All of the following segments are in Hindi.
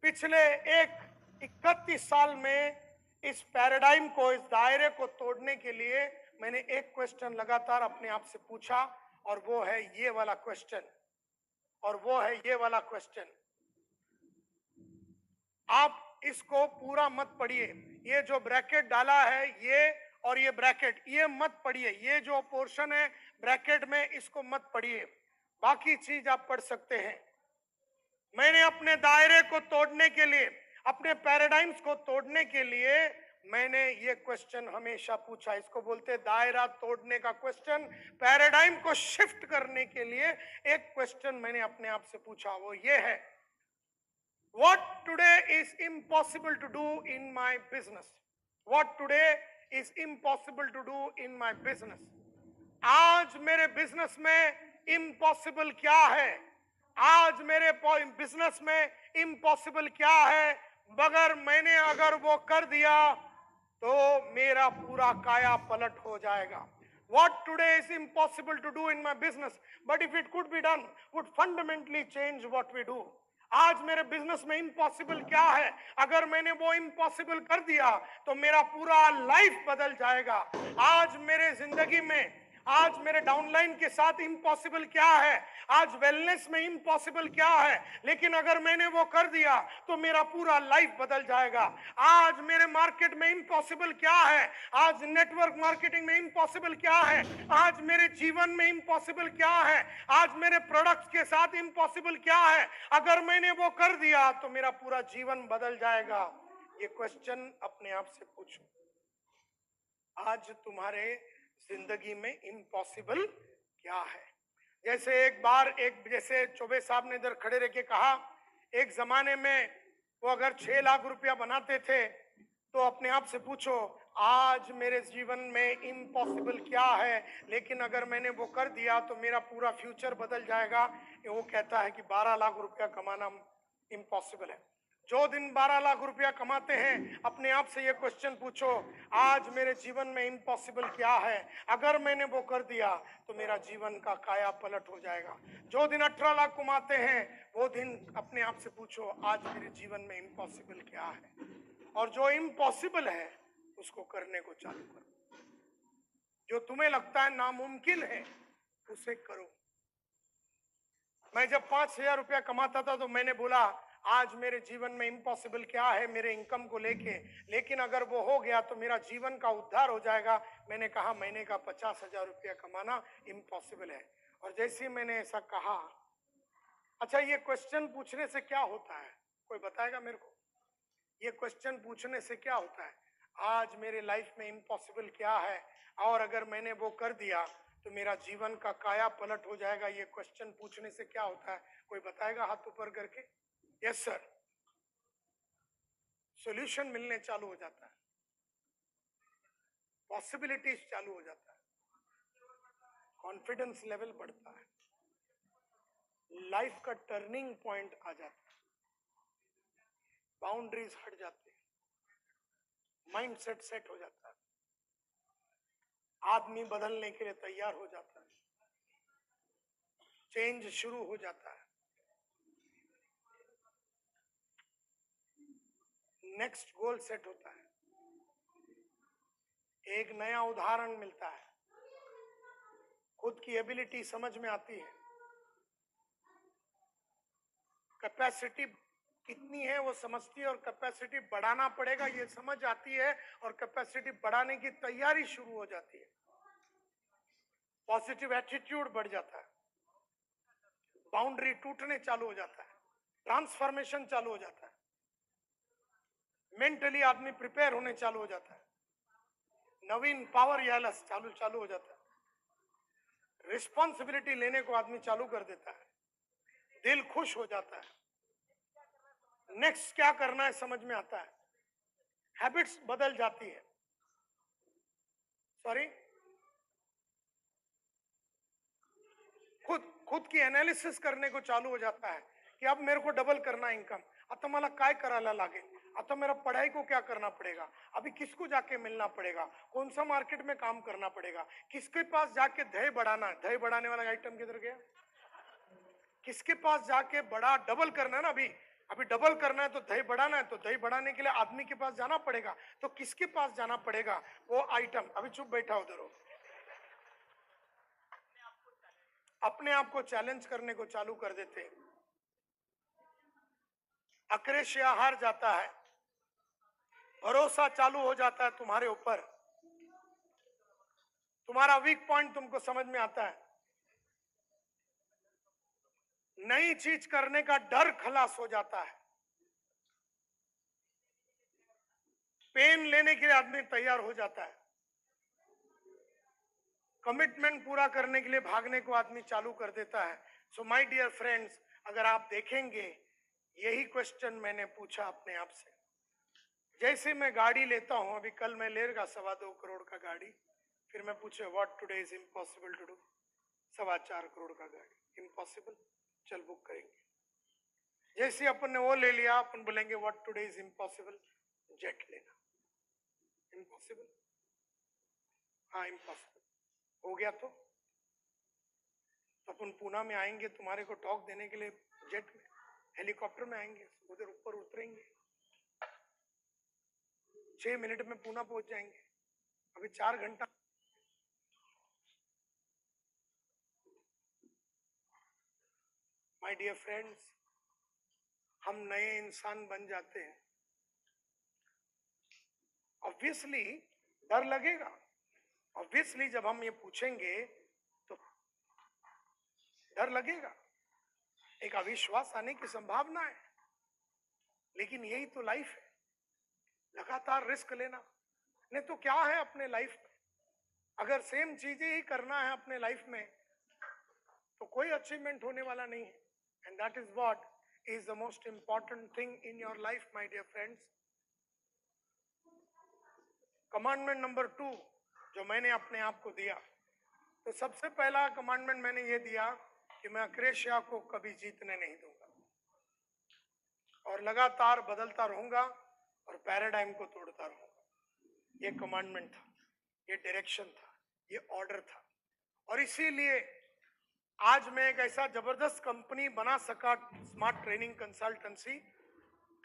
पिछले एक 31 साल में इस पैराडाइम को, इस दायरे को तोड़ने के लिए मैंने एक क्वेश्चन लगातार अपने आप से पूछा, और वो है ये वाला क्वेश्चन, और वो है ये वाला क्वेश्चन। आप इसको पूरा मत पढ़िए, ये जो ब्रैकेट डाला है ये और ये ब्रैकेट, ये मत पढ़िए, ये जो पोर्शन है ब्रैकेट में इसको मत पढ़िए, बाकी चीज आप पढ़ सकते हैं। मैंने अपने दायरे को तोड़ने के लिए, अपने पैराडाइम्स को तोड़ने के लिए मैंने ये क्वेश्चन हमेशा पूछा। इसको बोलते हैं दायरा तोड़ने का क्वेश्चन। पैराडाइम को शिफ्ट करने के लिए एक क्वेश्चन मैंने अपने आप से पूछा, वो ये है, what today is impossible to do in my business? What today is impossible to do in my business? आज मेरे बिजनेस में इम्पॉसिबल क्या है? आज मेरे बिजनेस में इम्पॉसिबल क्या है? मगर मैंने अगर वो कर दिया तो मेरा पूरा काया पलट हो जाएगा। What today is impossible to do in my business, but if it could be done, would fundamentally change what we do. आज मेरे बिजनेस में इम्पॉसिबल क्या है? अगर मैंने वो इम्पॉसिबल कर दिया तो मेरा पूरा लाइफ बदल जाएगा। आज मेरे जिंदगी में, आज मेरे डाउनलाइन के साथ इम्पॉसिबल क्या है? आज वेलनेस में इम्पॉसिबल क्या है? लेकिन अगर मैंने वो कर दिया तो मेरा पूरा लाइफ बदल जाएगा। आज मेरे मार्केट में इम्पॉसिबल क्या है? आज नेटवर्क मार्केटिंग में इम्पॉसिबल क्या है? आज मेरे जीवन में इम्पॉसिबल क्या है? आज मेरे प्रोडक्ट्स के साथ इम्पॉसिबल क्या है? अगर मैंने वो कर दिया तो मेरा पूरा जीवन बदल जाएगा। ये क्वेश्चन अपने आप से पूछो, आज तुम्हारे जिंदगी में इम्पॉसिबल क्या है? जैसे एक बार जैसे चौबे साहब ने इधर खड़े रह के कहा, एक जमाने में वो अगर 6 लाख रुपया बनाते थे तो अपने आप से पूछो, आज मेरे जीवन में इम्पॉसिबल क्या है? लेकिन अगर मैंने वो कर दिया तो मेरा पूरा फ्यूचर बदल जाएगा। वो कहता है कि 12 लाख रुपया कमाना इम्पॉसिबल है। जो दिन 12 लाख रुपया कमाते हैं, अपने आप से ये क्वेश्चन पूछो, आज मेरे जीवन में इम्पॉसिबल क्या है? अगर मैंने वो कर दिया तो मेरा जीवन का काया पलट हो जाएगा। जो दिन 18 लाख कमाते हैं, वो दिन अपने आप से पूछो, आज मेरे जीवन में इम्पॉसिबल क्या है? और जो इम्पॉसिबल है उसको करने को चालू करो। जो तुम्हें लगता है नामुमकिन है उसे करो। मैं जब 5,000 रुपया कमाता था तो मैंने बोला, आज मेरे जीवन में इम्पॉसिबल क्या है मेरे इनकम को लेके, लेकिन अगर वो हो गया तो मेरा जीवन का उद्धार हो जाएगा। मैंने कहा, महीने का 50,000 रुपया कमाना इम्पॉसिबल है। और जैसे ही मैंने ऐसा कहा, अच्छा ये क्वेश्चन पूछने से क्या होता है? कोई बताएगा मेरे को? ये क्वेश्चन पूछने से क्या होता है? आज मेरे लाइफ में इम्पॉसिबल क्या है और अगर मैंने वो कर दिया तो मेरा जीवन का काया पलट हो जाएगा। ये क्वेश्चन पूछने से क्या होता है? कोई बताएगा हाथ ऊपर करके? Yes sir. सॉल्यूशन मिलने चालू हो जाता है, पॉसिबिलिटीज चालू हो जाता है, कॉन्फिडेंस लेवल बढ़ता है, लाइफ का टर्निंग पॉइंट आ जाता है, बाउंड्रीज हट जाती है, माइंडसेट सेट हो जाता है, आदमी बदलने के लिए तैयार हो जाता है, चेंज शुरू हो जाता है, नेक्स्ट गोल सेट होता है, एक नया उदाहरण मिलता है, खुद की एबिलिटी समझ में आती है, कैपेसिटी कितनी है वो समझती है और कैपेसिटी बढ़ाना पड़ेगा ये समझ आती है और कैपेसिटी बढ़ाने की तैयारी शुरू हो जाती है, पॉजिटिव एटीट्यूड बढ़ जाता है, बाउंड्री टूटने चालू हो जाता है, ट्रांसफॉर्मेशन चालू हो जाता है, मेंटली आदमी प्रिपेयर होने चालू हो जाता है, नवीन पावर यालस चालू हो जाता है, रिस्पॉन्सिबिलिटी लेने को आदमी चालू कर देता है, दिल खुश हो जाता है, नेक्स्ट क्या करना है समझ में आता है, हैबिट्स बदल जाती है, सॉरी खुद की एनालिसिस करने को चालू हो जाता है कि अब मेरे को डबल करना इनकम, आता मला काय करायला लागेल, आता मेरा पढ़ाई को क्या करना पड़ेगा, अभी किसको जाके मिलना पड़ेगा, कौन सा मार्केट में काम करना पड़ेगा, किसके पास जाके दही बढ़ाना, दही बढ़ाने वाला आइटम किधर गया, किसके पास जाके बड़ा डबल करना है ना, अभी अभी डबल करना है तो दही बढ़ाना है, तो दही बढ़ाने के लिए आदमी के पास जाना पड़ेगा, तो किसके पास जाना पड़ेगा? वो आइटम। अभी चुप बैठा उधर हो, अपने आप को चैलेंज करने को चालू कर देते हैं। अक्रेशिया हार जाता है, भरोसा चालू हो जाता है तुम्हारे ऊपर, तुम्हारा वीक पॉइंट तुमको समझ में आता है, नई चीज करने का डर खलास हो जाता है, पेन लेने के लिए आदमी तैयार हो जाता है, कमिटमेंट पूरा करने के लिए भागने को आदमी चालू कर देता है। सो माय डियर फ्रेंड्स, अगर आप देखेंगे, यही क्वेश्चन मैंने पूछा अपने आप से। जैसे मैं गाड़ी लेता हूं, अभी कल मैं लेगा 2.25 करोड़ का गाड़ी, फिर मैं पूछे what today is impossible to do, 4.25 crore का गाड़ी इम्पॉसिबल, चल बुक करेंगे। जैसे अपन ने वो ले लिया, अपन बोलेंगे what today is impossible, jet लेना, इम्पॉसिबल, हाँ इम्पॉसिबल हो गया। तो अपन पूना में आएंगे तुम्हारे को टॉक देने के लिए, जेट में, हेलीकॉप्टर में आएंगे, उधर ऊपर उतरेंगे, 6 मिनट में पूना पहुंच जाएंगे, अभी 4 घंटा। माय डियर फ्रेंड्स, हम नए इंसान बन जाते हैं, ऑब्वियसली डर लगेगा, ऑब्वियसली जब हम ये पूछेंगे तो डर लगेगा, एक अविश्वास आने की संभावना है, लेकिन यही तो लाइफ है, लगातार रिस्क लेना। नहीं तो क्या है अपने लाइफ में, अगर सेम चीजें ही करना है अपने लाइफ में तो कोई अचीवमेंट होने वाला नहीं है। And that is what is the most important thing in your life my dear friends. Commandment number 2 जो मैंने अपने आप को दिया, तो सबसे पहला कमांडमेंट मैंने ये दिया कि मैं अक्रेशिया को कभी जीतने नहीं दूंगा और लगातार बदलता रहूंगा और पैराडाइम को तोड़ता रहूंगा। ये कमांडमेंट था, ये डायरेक्शन था, ये ऑर्डर था। और इसीलिए आज मैं एक ऐसा जबरदस्त कंपनी बना सका, स्मार्ट ट्रेनिंग कंसल्टेंसी,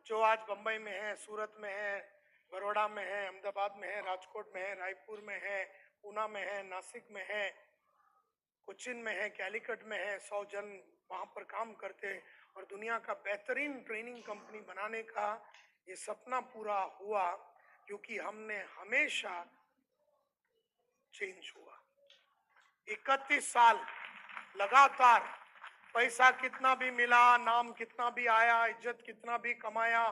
जो आज बंबई में है, सूरत में है, बड़ौदा में है, अहमदाबाद में है, राजकोट में है, रायपुर में है, पूना में है, नासिक में है, कोचिन में है, कैलिकट में है। 100 जन वहां पर काम करते हैं और दुनिया का बेहतरीन ट्रेनिंग कंपनी बनाने का ये सपना पूरा हुआ क्योंकि हमने हमेशा चेंज हुआ। 31 साल लगातार, पैसा कितना भी मिला, नाम कितना भी आया, इज्जत कितना भी कमाया,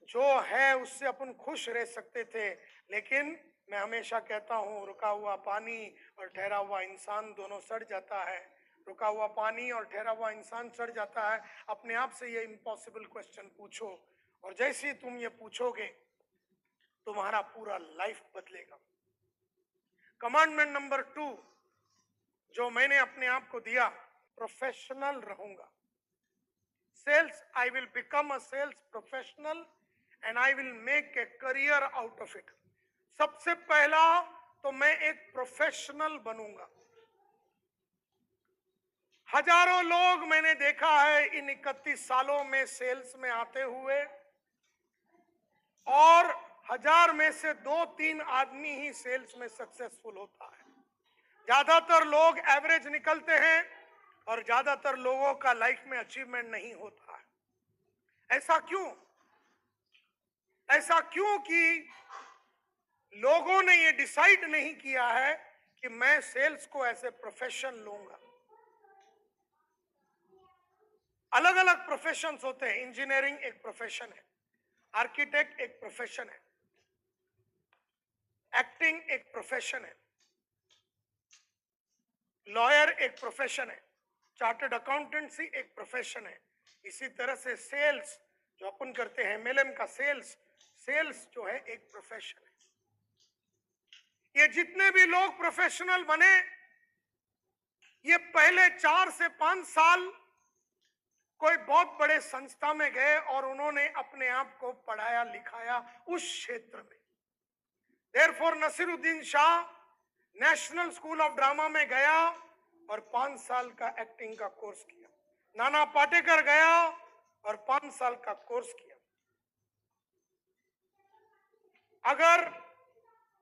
जो है उससे अपन खुश रह सकते थे, लेकिन मैं हमेशा कहता हूँ रुका हुआ पानी और ठहरा हुआ इंसान दोनों सड़ जाता है। रुका हुआ पानी और ठहरा हुआ इंसान सड़ जाता है। अपने आप से ये इम्पॉसिबल क्वेश्चन पूछो और जैसे ही तुम ये पूछोगे तुम्हारा पूरा लाइफ बदलेगा। कमांडमेंट नंबर 2 जो मैंने अपने आप को दिया, प्रोफेशनल रहूंगा। Sales, I will become a sales professional and I will make a career out of it. सबसे पहला तो मैं एक प्रोफेशनल बनूंगा। हजारों लोग मैंने देखा है इन 31 सालों में सेल्स में आते हुए, और 1000 में से 2-3 आदमी ही सेल्स में सक्सेसफुल होता है। ज्यादातर लोग एवरेज निकलते हैं और ज्यादातर लोगों का लाइफ में अचीवमेंट नहीं होता है। ऐसा क्यों? ऐसा क्यों कि लोगों ने ये डिसाइड नहीं किया है कि मैं सेल्स को ऐसे प्रोफेशन लूंगा। अलग अलग प्रोफेशंस होते हैं। इंजीनियरिंग एक प्रोफेशन है, आर्किटेक्ट एक प्रोफेशन है, एक्टिंग एक प्रोफेशन है, लॉयर एक प्रोफेशन है, चार्टर्ड अकाउंटेंसी एक प्रोफेशन है। इसी तरह से सेल्स जो अपन करते हैं, एमएलएम का सेल्स जो है एक प्रोफेशन है। ये जितने भी लोग प्रोफेशनल बने, ये पहले 4 से 5 साल कोई बहुत बड़े संस्था में गए और उन्होंने अपने आप को पढ़ाया लिखाया उस क्षेत्र में। Therefore Naseeruddin Shah National School of Drama में गया और 5 साल का एक्टिंग का कोर्स किया। नाना पाटेकर गया और 5 साल का कोर्स किया। अगर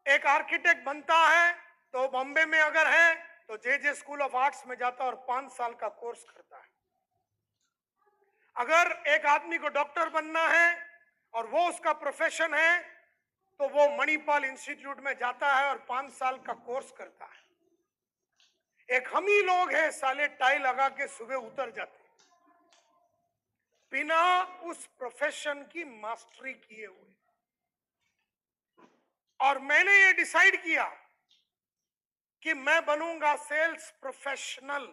एक आर्किटेक्ट बनता है तो बॉम्बे में अगर है तो जे स्कूल ऑफ आर्ट्स में जाता है और 5 साल का कोर्स करता है। अगर एक आदमी को डॉक्टर बनना है और वो उसका प्रोफेशन है तो वो मणिपाल इंस्टीट्यूट में जाता है और 5 साल का कोर्स करता है। एक हम ही लोग हैं साले टाई लगा के सुबह उतर जाते बिना उस प्रोफेशन की मास्टरी किए हुए। और मैंने ये डिसाइड किया कि मैं बनूंगा सेल्स प्रोफेशनल।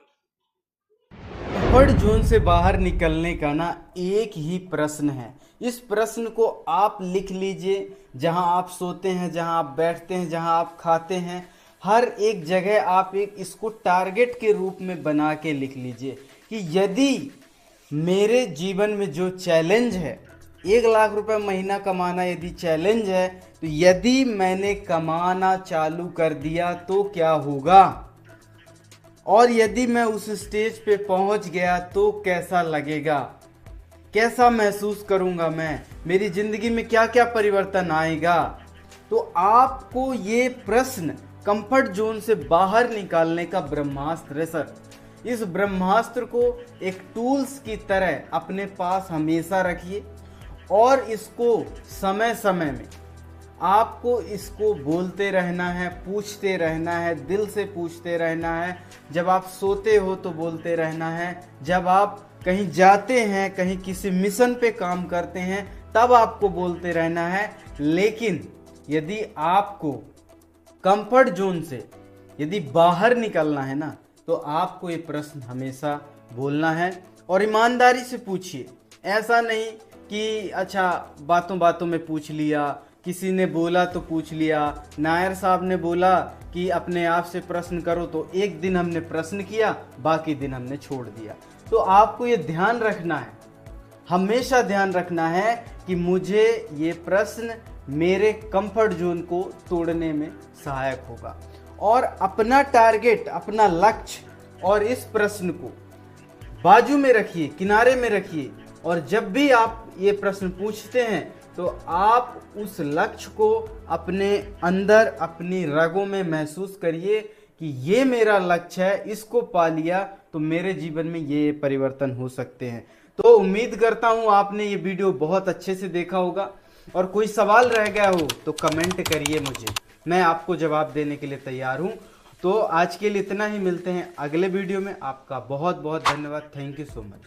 कंफर्ट जोन से बाहर निकलने का ना एक ही प्रश्न है। इस प्रश्न को आप लिख लीजिए, जहां आप सोते हैं, जहां आप बैठते हैं, जहां आप खाते हैं, हर एक जगह आप एक इसको टारगेट के रूप में बना के लिख लीजिए कि यदि मेरे जीवन में जो चैलेंज है, 1,00,000 रुपए महीना कमाना यदि चैलेंज है, तो यदि मैंने कमाना चालू कर दिया तो क्या होगा, और यदि मैं उस स्टेज पे पहुंच गया तो कैसा लगेगा, कैसा महसूस करूंगा मैं, मेरी जिंदगी में क्या क्या परिवर्तन आएगा। तो आपको ये प्रश्न कंफर्ट जोन से बाहर निकालने का ब्रह्मास्त्र है सर। इस ब्रह्मास्त्र को एक टूल्स की तरह अपने पास हमेशा रखिए और इसको समय समय में आपको इसको बोलते रहना है, पूछते रहना है, दिल से पूछते रहना है। जब आप सोते हो तो बोलते रहना है, जब आप कहीं जाते हैं, कहीं किसी मिशन पे काम करते हैं, तब आपको बोलते रहना है। लेकिन यदि आपको कंफर्ट जोन से यदि बाहर निकलना है ना, तो आपको ये प्रश्न हमेशा बोलना है और ईमानदारी से पूछिए। ऐसा नहीं कि अच्छा बातों बातों में पूछ लिया, किसी ने बोला तो पूछ लिया, नायर साहब ने बोला कि अपने आप से प्रश्न करो, तो एक दिन हमने प्रश्न किया, बाकी दिन हमने छोड़ दिया। तो आपको ये ध्यान रखना है, हमेशा ध्यान रखना है कि मुझे ये प्रश्न मेरे कंफर्ट जोन को तोड़ने में सहायक होगा। और अपना टारगेट, अपना लक्ष्य और इस प्रश्न को बाजू में रखिए, किनारे में रखिए, और जब भी आप ये प्रश्न पूछते हैं तो आप उस लक्ष्य को अपने अंदर, अपनी रगों में महसूस करिए कि ये मेरा लक्ष्य है, इसको पा लिया तो मेरे जीवन में ये परिवर्तन हो सकते हैं। तो उम्मीद करता हूँ आपने ये वीडियो बहुत अच्छे से देखा होगा, और कोई सवाल रह गया हो तो कमेंट करिए मुझे, मैं आपको जवाब देने के लिए तैयार हूँ। तो आज के लिए इतना ही, मिलते हैं अगले वीडियो में। आपका बहुत बहुत धन्यवाद। Thank you so much.